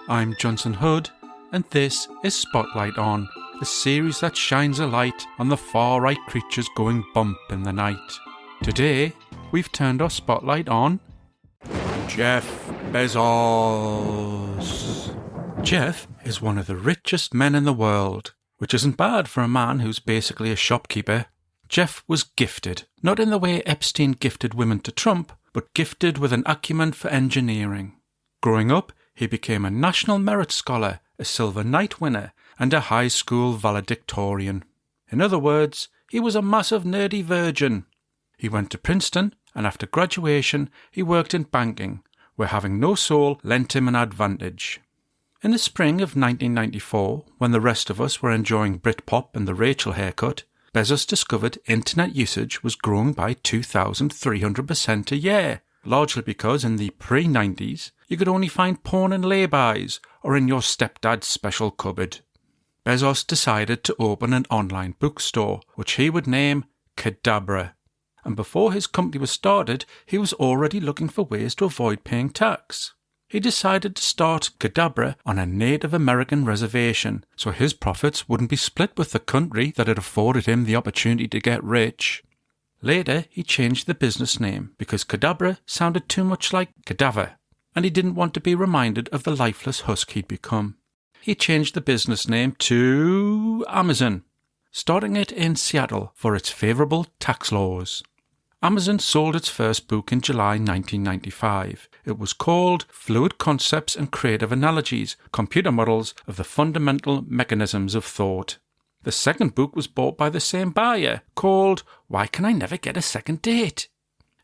I'm Johnson Hood, and this is Spotlight On, the series that shines a light on the far-right creatures going bump in the night. Today, we've turned our spotlight on Jeff Bezos. Jeff is one of the richest men in the world, which isn't bad for a man who's basically a shopkeeper. Jeff was gifted, not in the way Epstein gifted women to Trump, but gifted with an acumen for engineering. Growing up, he became a National Merit Scholar, a Silver Knight winner, and a high school valedictorian. In other words, he was a massive nerdy virgin. He went to Princeton, and after graduation, he worked in banking, where having no soul lent him an advantage. In the spring of 1994, when the rest of us were enjoying Britpop and the Rachel haircut, Bezos discovered internet usage was growing by 2,300% a year, largely because in the pre-90s, you could only find porn in lay-bys or in your stepdad's special cupboard. Bezos decided to open an online bookstore, which he would name Cadabra. And before his company was started, he was already looking for ways to avoid paying tax. He decided to start Cadabra on a Native American reservation, so his profits wouldn't be split with the country that had afforded him the opportunity to get rich. Later, he changed the business name because Cadabra sounded too much like cadaver, and he didn't want to be reminded of the lifeless husk he'd become. He changed the business name to Amazon, starting it in Seattle for its favourable tax laws. Amazon sold its first book in July 1995. It was called Fluid Concepts and Creative Analogies, Computer Models of the Fundamental Mechanisms of Thought. The second book was bought by the same buyer, called Why Can I Never Get a Second Date?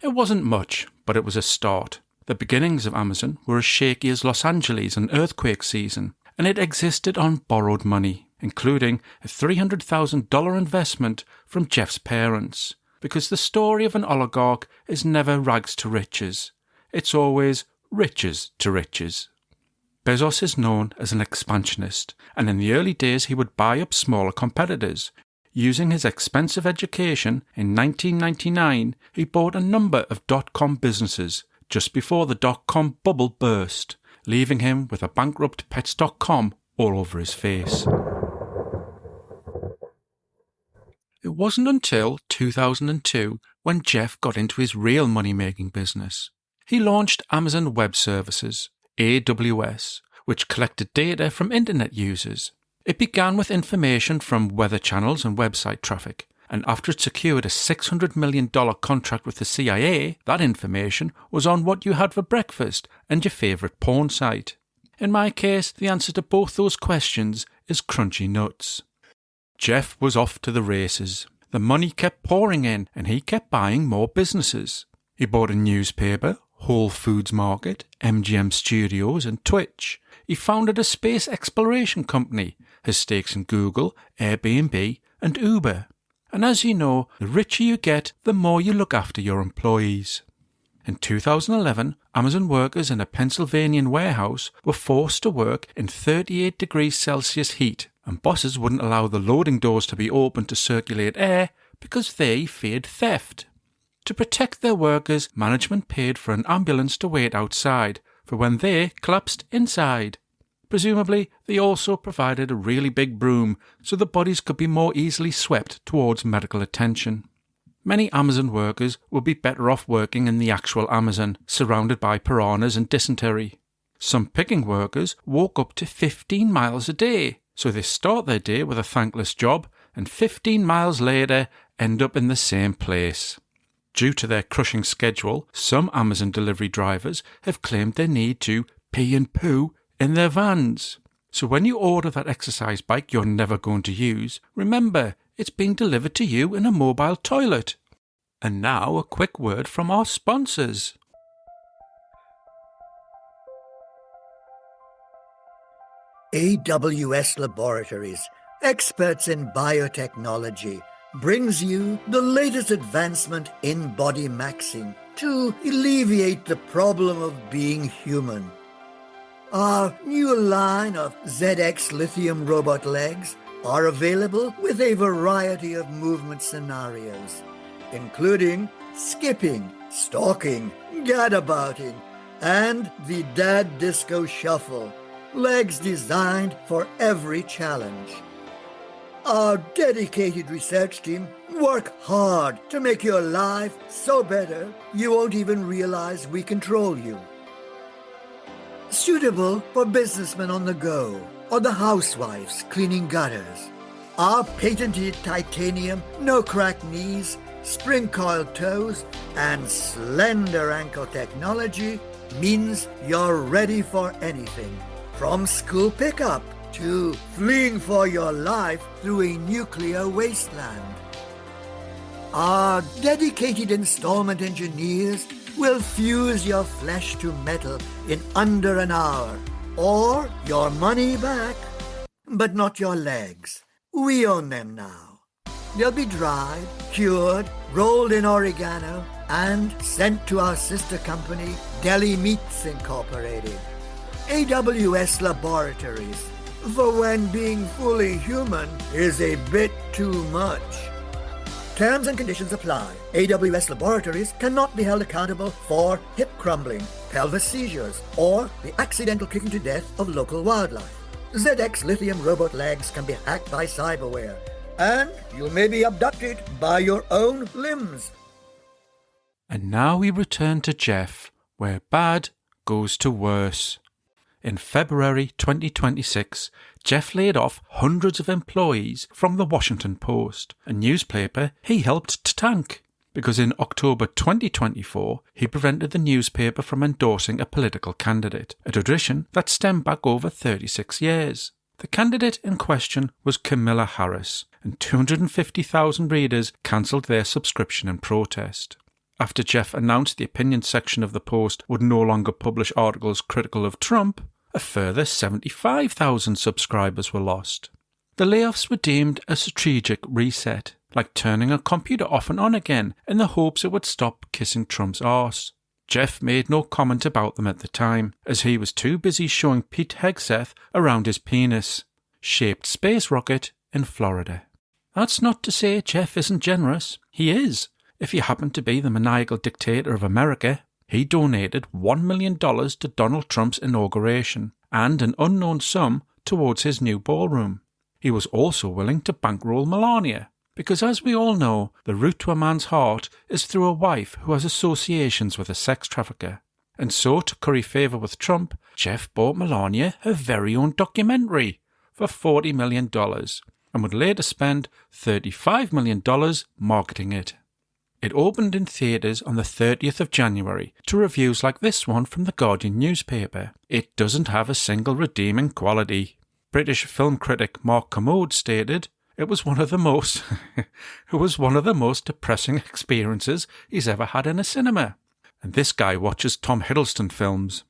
It wasn't much, but it was a start. The beginnings of Amazon were as shaky as Los Angeles in earthquake season, and it existed on borrowed money, including a $300,000 investment from Jeff's parents, because the story of an oligarch is never rags to riches. It's always riches to riches. Bezos is known as an expansionist, and in the early days he would buy up smaller competitors. Using his expensive education, in 1999 he bought a number of dot-com businesses just before the dot-com bubble burst, leaving him with a bankrupt Pets.com all over his face. It wasn't until 2002 when Jeff got into his real money-making business. He launched Amazon Web Services, AWS, which collected data from internet users. It began with information from weather channels and website traffic, and after it secured a $600 million contract with the CIA, that information was on what you had for breakfast and your favourite porn site. In my case, the answer to both those questions is crunchy nuts. Jeff was off to the races. The money kept pouring in, and he kept buying more businesses. He bought a newspaper, Whole Foods Market, MGM Studios, and Twitch. He founded a space exploration company, has stakes in Google, Airbnb, and Uber. And as you know, the richer you get, the more you look after your employees. In 2011, Amazon workers in a Pennsylvanian warehouse were forced to work in 38 degrees Celsius heat, and bosses wouldn't allow the loading doors to be open to circulate air because they feared theft. To protect their workers, management paid for an ambulance to wait outside for when they collapsed inside. Presumably, they also provided a really big broom so the bodies could be more easily swept towards medical attention. Many Amazon workers would be better off working in the actual Amazon, surrounded by piranhas and dysentery. Some picking workers walk up to 15 miles a day, so they start their day with a thankless job and 15 miles later end up in the same place. Due to their crushing schedule, some Amazon delivery drivers have claimed they need to pee and poo in their vans. So when you order that exercise bike you're never going to use, remember, it's being delivered to you in a mobile toilet. And now a quick word from our sponsors. AWS Laboratories, experts in biotechnology, brings you the latest advancement in body maxing to alleviate the problem of being human. Our new line of ZX lithium robot legs are available with a variety of movement scenarios, including skipping, stalking, gadabouting, and the dad disco shuffle. legs designed for every challenge. Our dedicated research team work hard to make your life so better you won't even realize we control you. Suitable for businessmen on the go or the housewives cleaning gutters. Our patented titanium, no-crack knees, spring-coiled toes, and slender ankle technology means you're ready for anything. From school pickup to fleeing for your life through a nuclear wasteland. Our dedicated installment engineers will fuse your flesh to metal in under an hour, or your money back, but not your legs. We own them now. They'll be dried, cured, rolled in oregano, and sent to our sister company, Deli Meats Incorporated. AWS Laboratories, for when being fully human is a bit too much. Terms and conditions apply. AWS Laboratories cannot be held accountable for hip crumbling, pelvis seizures, or the accidental kicking to death of local wildlife. ZX Lithium robot legs can be hacked by cyberware, and you may be abducted by your own limbs. And now we return to Jeff, where bad goes to worse. In February 2026, Jeff laid off hundreds of employees from the Washington Post, a newspaper he helped to tank, because in October 2024 he prevented the newspaper from endorsing a political candidate, a tradition that stemmed back over 36 years. The candidate in question was Kamala Harris, and 250,000 readers cancelled their subscription in protest. After Jeff announced the opinion section of the Post would no longer publish articles critical of Trump, a further 75,000 subscribers were lost. The layoffs were deemed a strategic reset, like turning a computer off and on again in the hopes it would stop kissing Trump's arse. Jeff made no comment about them at the time, as he was too busy showing Pete Hegseth around his penis-shaped space rocket in Florida. That's not to say Jeff isn't generous. He is. If he happened to be the maniacal dictator of America, he donated $1 million to Donald Trump's inauguration and an unknown sum towards his new ballroom. He was also willing to bankroll Melania, because as we all know, the route to a man's heart is through a wife who has associations with a sex trafficker. And so, to curry favour with Trump, Jeff bought Melania her very own documentary for $40 million and would later spend $35 million marketing it. It opened in theatres on the 30th of January to reviews like this one from the Guardian newspaper. It doesn't have a single redeeming quality. British film critic Mark Kermode stated, it was one of the most depressing experiences he's ever had in a cinema. And this guy watches Tom Hiddleston films.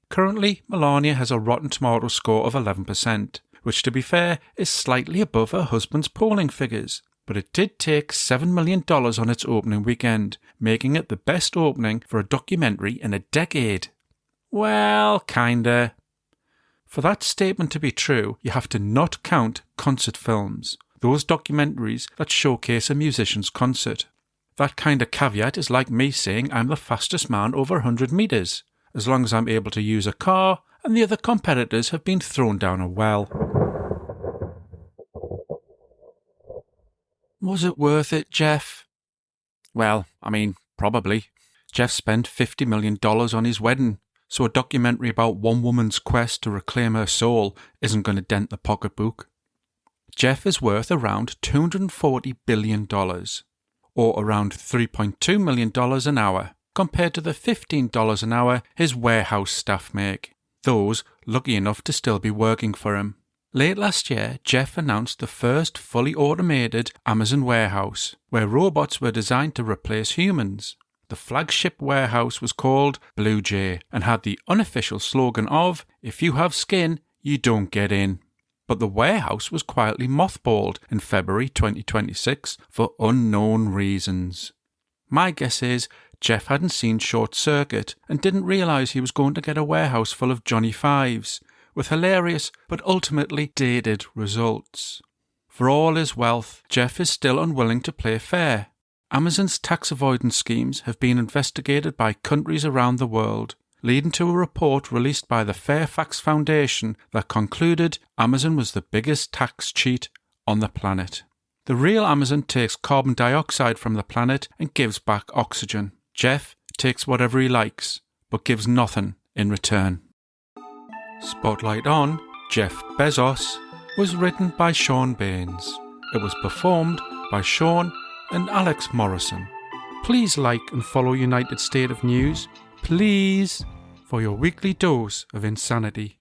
Currently, Melania has a Rotten Tomatoes score of 11%, which to be fair is slightly above her husband's polling figures. But it did take $7 million on its opening weekend, making it the best opening for a documentary in a decade. Well, kinda. For that statement to be true, you have to not count concert films, those documentaries that showcase a musician's concert. That kind of caveat is like me saying I'm the fastest man over 100 metres, as long as I'm able to use a car and the other competitors have been thrown down a well. Was it worth it, Jeff? Well, I mean, probably. Jeff spent $50 million on his wedding, so a documentary about one woman's quest to reclaim her soul isn't going to dent the pocketbook. Jeff is worth around $240 billion, or around $3.2 million an hour, compared to the $15 an hour his warehouse staff make, those lucky enough to still be working for him. Late last year, Jeff announced the first fully automated Amazon warehouse, where robots were designed to replace humans. The flagship warehouse was called Blue Jay and had the unofficial slogan of, "If you have skin, you don't get in." But the warehouse was quietly mothballed in February 2026 for unknown reasons. My guess is Jeff hadn't seen Short Circuit and didn't realise he was going to get a warehouse full of Johnny Fives, with hilarious but ultimately dated results. For all his wealth, Jeff is still unwilling to play fair. Amazon's tax avoidance schemes have been investigated by countries around the world, leading to a report released by the Fairfax Foundation that concluded Amazon was the biggest tax cheat on the planet. The real Amazon takes carbon dioxide from the planet and gives back oxygen. Jeff takes whatever he likes, but gives nothing in return. Spotlight on Jeff Bezos was written by Sean Baines. It was performed by Sean and Alex Morrison. Please like and follow United State of News, please, for your weekly dose of insanity.